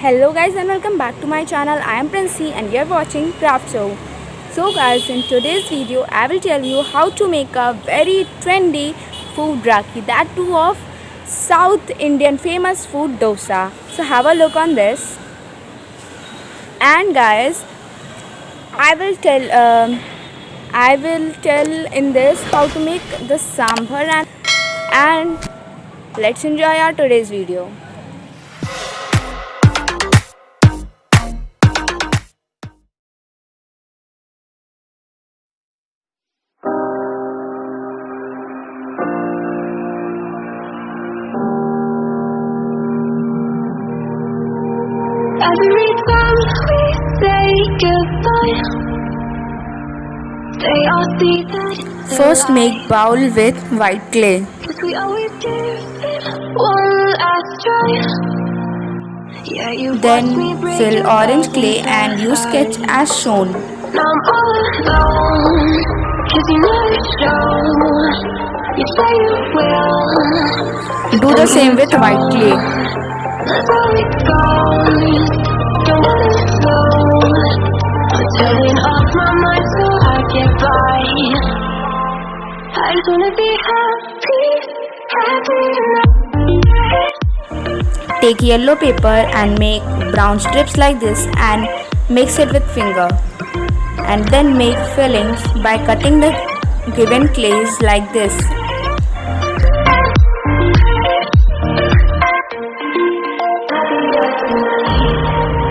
Hello guys and welcome back to my channel. I am Princy and you're watching Craft Show. So guys, in today's video I will tell you how to make a very trendy food rakhi, that too of South Indian famous food dosa. So have a look on this. And guys, I will tell in this how to make the sambar and let's enjoy our today's video. Every time we say goodbye, they all see that. First make bowl with white clay. 'Cause we always give it one last try. Yeah, you Then watch me break fill your orange heart clay and use sketch inside. as shown. Now I'm all alone, 'cause you never show. You say you will. Do the same with white clay. That's how it goes. Don't let it go. I'm turning off my mind so I get by. I just wanna be happy, happy now. Take yellow paper and make brown strips like this and mix it with finger. And then make fillings by cutting the given clays like this.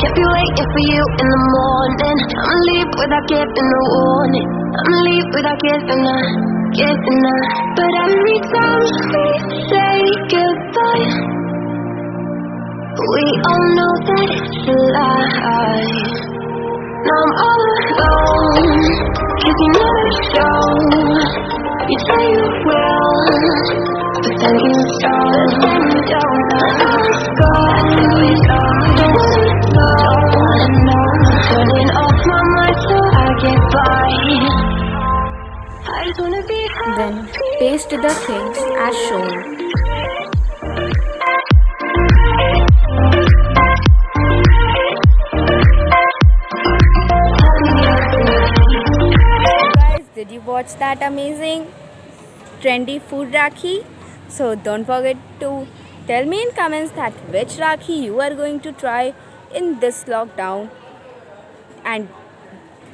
Kept you waiting for you in the morning. I'ma leave without giving a warning. I'ma leave without giving a. But every time we say goodbye, we all know that it's a lie. Now I'm all alone, 'cause you never show. You say you will, but then you don't. It's gone, don't let it go. Turning off my mind so I get by. I just wanna be happy. Then paste the things as shown. Guys, did you watch that amazing trendy food rakhi? So don't forget to tell me in comments that which rakhi you are going to try in this lockdown and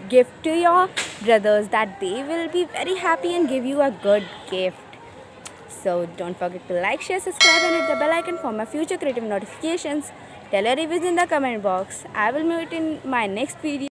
give to your brothers, that they will be very happy and give you a good gift. So don't forget to like, share, subscribe and hit the bell icon for my future creative notifications. Tell your reviews in the comment box. I will meet in my next video.